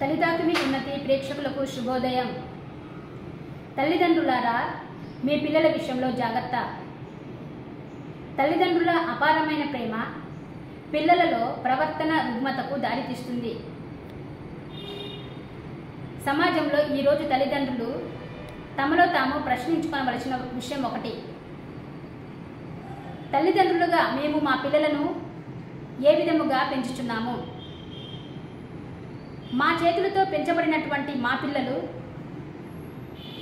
తల్లిదాకిని ఉన్నతి ప్రేక్షకులకు శుభోదయం. తల్లిదండ్రులారా, మీ పిల్లల విషయంలో జాగ్రత్త. తల్లిదండ్రుల అపారమైన ప్రేమ పిల్లలలో ప్రవర్తన రుగ్మతకు దారితీస్తుంది. సమాజంలో ఈరోజు తల్లిదండ్రులు తమలో తాము ప్రశ్నించుకోవలసిన విషయం ఒకటి. తల్లిదండ్రులుగా మేము మా పిల్లలను ఏ విధముగా పెంచుచున్నాము? మా చేతులతో పెంచబడినటువంటి మా పిల్లలు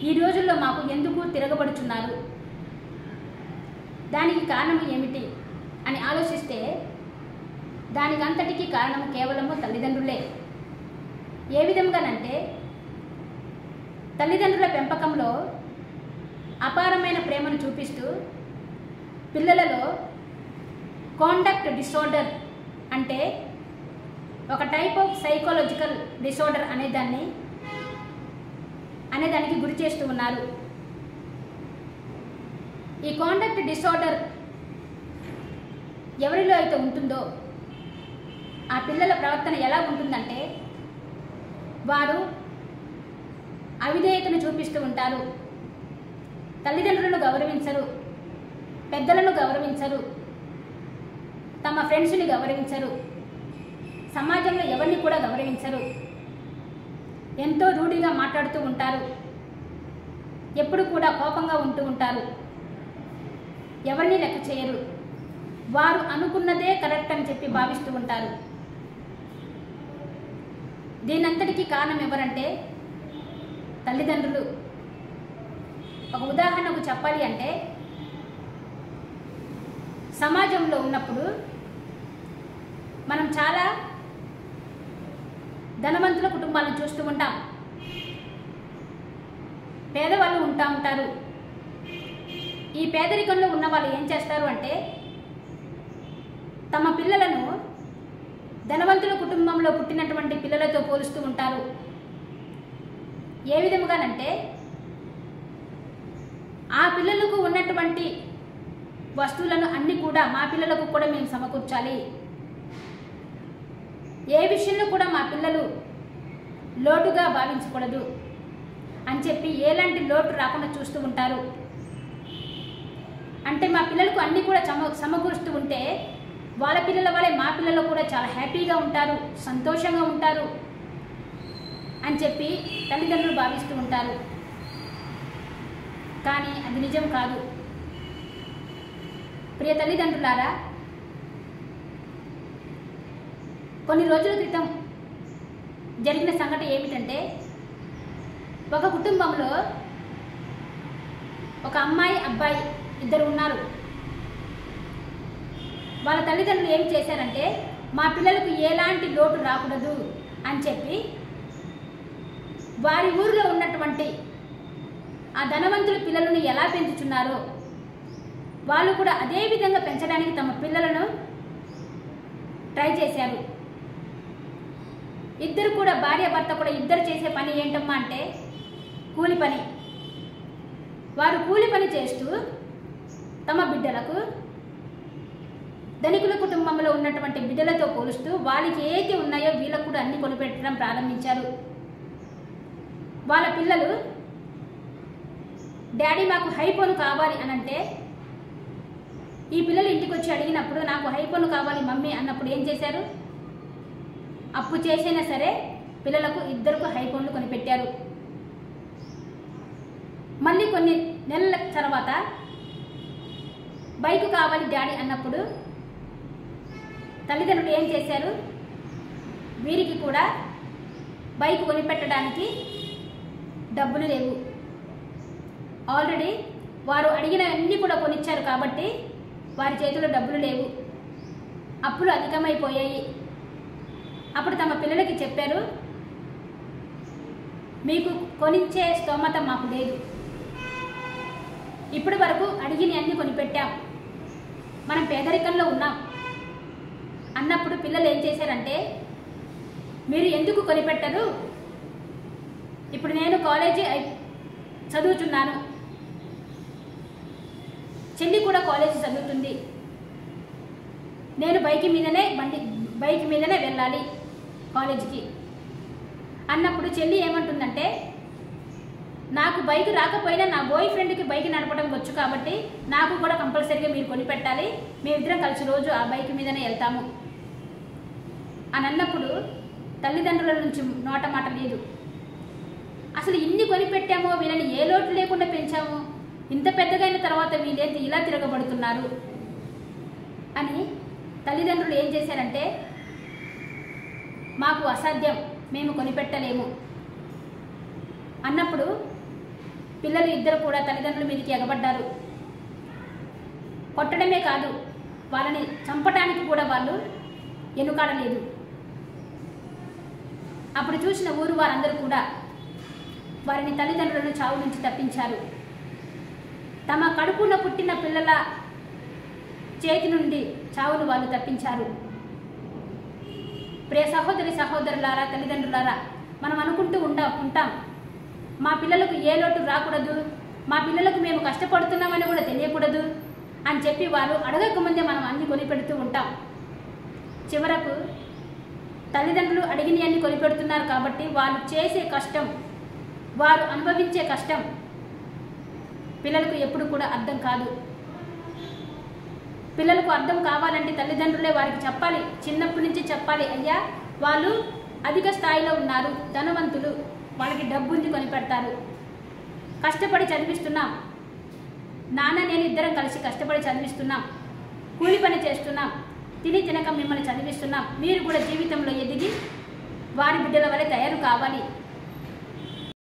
ఈ రోజుల్లో మాకు ఎందుకు తిరగబడుచున్నారు? దానికి కారణం ఏమిటి అని ఆలోచిస్తే దానికంతటికీ కారణం కేవలము తల్లిదండ్రులే. ఏ విధంగానంటే, తల్లిదండ్రుల పెంపకంలో అపారమైన ప్రేమను చూపిస్తూ పిల్లలలో కాండక్ట్ డిసార్డర్ అంటే ఒక టైప్ ఆఫ్ సైకలాజికల్ డిసార్డర్ అనేదానికి గురి చేస్తూ ఉన్నారు. ఈ కాండక్ట్ డిసార్డర్ ఎవరిలో అయితే ఉంటుందో ఆ పిల్లల ప్రవర్తన ఎలా ఉంటుందంటే, వారు అవిధేయతను చూపిస్తూ ఉంటారు, తల్లిదండ్రులను గౌరవించరు, పెద్దలను గౌరవించరు, తమ ఫ్రెండ్స్ని గౌరవించరు, సమాజంలో ఎవరిని కూడా గౌరవించరు, ఎంతో రూఢిగా మాట్లాడుతూ ఉంటారు, ఎప్పుడు కూడా కోపంగా ఉంటూ ఉంటారు, ఎవరిని లెక్క చేయరు, వారు అనుకున్నదే కరెక్ట్ అని చెప్పి భావిస్తూ ఉంటారు. దీనంతటికీ కారణం ఎవరంటే తల్లిదండ్రులు. ఒక ఉదాహరణకు చెప్పాలి అంటే, సమాజంలో ఉన్నప్పుడు మనం చాలా ధనవంతుల కుటుంబాలను చూస్తూ ఉంటాం. పేదవాళ్ళు ఉంటారు. ఈ పేదరికంలో ఉన్న వాళ్ళు ఏం చేస్తారు అంటే, తమ పిల్లలను ధనవంతుల కుటుంబంలో పుట్టినటువంటి పిల్లలతో పోలుస్తూ ఉంటారు. ఏ విధముగానంటే, ఆ పిల్లలకు ఉన్నటువంటి వస్తువులను అన్ని కూడా మా పిల్లలకు కూడా మేము సమకూర్చాలి, ఏ విషయంలో కూడా మా పిల్లలు లోటుగా భావించకూడదు అని చెప్పి ఎలాంటి లోటు రాకుండా చూస్తూ ఉంటారు. అంటే మా పిల్లలకు అన్నీ కూడా సమకూరుస్తూ ఉంటే వాళ్ళ పిల్లల వల్లే మా పిల్లలు కూడా చాలా హ్యాపీగా ఉంటారు, సంతోషంగా ఉంటారు అని చెప్పి తల్లిదండ్రులు భావిస్తూ ఉంటారు. కానీ అది నిజం కాదు. ప్రియ తల్లిదండ్రులారా, కొన్ని రోజుల క్రితం జరిగిన సంఘటన ఏమిటంటే, ఒక కుటుంబంలో ఒక అమ్మాయి అబ్బాయి ఇద్దరు ఉన్నారు. వాళ్ళ తల్లిదండ్రులు ఏం చేశారంటే, మా పిల్లలకు ఎలాంటి లోటు రాకూడదు అని చెప్పి వారి ఊరిలో ఉన్నటువంటి ఆ ధనవంతుల పిల్లలను ఎలా పెంచుచున్నారో వాళ్ళు కూడా అదే విధంగా పెంచడానికి తమ పిల్లలను ట్రై చేశారు. ఇద్దరు కూడా, భార్య భర్త కూడా ఇద్దరు చేసే పని ఏంటమ్మా అంటే కూలి పని. వారు కూలి పని చేస్తూ తమ బిడ్డలకు ధనికుల కుటుంబంలో ఉన్నటువంటి బిడ్డలతో పోలుస్తూ వాళ్ళకి ఏది ఉన్నాయో వీళ్ళకు కూడా అన్ని కొనిపెట్టడం ప్రారంభించారు. వాళ్ళ పిల్లలు డాడీ మాకు హైఫోన్ కావాలి అని అంటే, ఈ పిల్లలు ఇంటికి వచ్చి అడిగినప్పుడు నాకు హైఫోన్ కావాలి మమ్మీ అన్నప్పుడు ఏం చేశారు? అప్పు చేసైనా సరే పిల్లలకు ఇద్దరికి హైఫోన్లు కొనిపెట్టారు. మళ్ళీ కొన్ని నెలల తర్వాత బైక్ కావాలి డాడీ అన్నప్పుడు తల్లిదండ్రులు ఏం చేశారు? వీరికి కూడా బైక్ కొనిపెట్టడానికి డబ్బులు లేవు. ఆల్రెడీ వారు అడిగిన అన్నీ కూడా కొనిచ్చారు కాబట్టి వారి చేతిలో డబ్బులు లేవు, అప్పులు అధికమైపోయాయి. అప్పుడు తమ పిల్లలకి చెప్పారు, మీకు కొనిచ్చే స్తోమత మాకు లేదు, ఇప్పటి వరకు అడిగిన అన్ని కొనిపెట్టాం, మనం పేదరికంలో ఉన్నాం అన్నప్పుడు పిల్లలు ఏం చేశారంటే, మీరు ఎందుకు కొనిపెట్టరు? ఇప్పుడు నేను కాలేజీ చదువుతున్నాను, చెల్లి కూడా కాలేజీ చదువుతుంది, నేను బైక్ మీదనే వెళ్ళాలి కాలేజీకి అన్నప్పుడు చెల్లి ఏమంటుందంటే, నాకు బైక్ రాకపోయినా నా బాయ్ ఫ్రెండ్కి బైక్ నడపడం వచ్చు కాబట్టి నాకు కూడా కంపల్సరీగా మీరు కొనిపెట్టాలి, మేమిద్దరం కలిసి రోజు ఆ బైక్ మీదనే వెళ్తాము అని అన్నప్పుడు తల్లిదండ్రుల నుంచి నోట మాట లేదు. అసలు ఇన్ని కొనిపెట్టామో, వీళ్ళని ఏ లోటు లేకుండా పెంచాము, ఇంత పెద్దగైన తర్వాత వీళ్ళేంటి ఇలా తిరగబడుతున్నారు అని తల్లిదండ్రులు ఏం చేశారంటే, మాకు అసాధ్యం, మేము కొనిపెట్టలేము అన్నప్పుడు పిల్లలు ఇద్దరు కూడా తల్లిదండ్రుల మీదకి ఎగబడ్డారు. కొట్టడమే కాదు, వాళ్ళని చంపడానికి కూడా వాళ్ళు ఎనుకాడలేదు. అప్పుడు చూసిన ఊరు వారందరూ కూడా వారిని తల్లిదండ్రులను చావు నుంచి తప్పించారు. తమ కడుపున పుట్టిన పిల్లల చేతి నుండి చావును వాళ్ళు తప్పించారు. ప్రియ సహోదరి సహోదరులారా, తల్లిదండ్రులారా, మనం అనుకుంటూ ఉంటాం మా పిల్లలకు ఏ లోటు రాకూడదు, మా పిల్లలకు మేము కష్టపడుతున్నామని కూడా తెలియకూడదు అని చెప్పి వారు అడగకముందే మనం అన్ని కొనిపెడుతూ ఉంటాం. చివరకు తల్లిదండ్రులు అడిగినవన్నీ కొనిపెడుతున్నారు కాబట్టి వాళ్ళు చేసే కష్టం, వారు అనుభవించే కష్టం పిల్లలకు ఎప్పుడు కూడా అర్థం కాదు. పిల్లలకు అర్థం కావాలంటే తల్లిదండ్రులే వారికి చెప్పాలి, చిన్నప్పటి నుంచి చెప్పాలి, అయ్యా వాళ్ళు అధిక స్థాయిలో ఉన్నారు, ధనవంతులు, వాళ్ళకి డబ్బు ఉంది, కొనిపెడతారు, కష్టపడి చదివిస్తున్నాం, నాన్న నేను ఇద్దరం కలిసి కష్టపడి చదివిస్తున్నాం, కూలి పని చేస్తున్నాం, తిని తినక మిమ్మల్ని చదివిస్తున్నాం, మీరు కూడా జీవితంలో ఎదిగి వారి బిడ్డల వలె తయారు కావాలి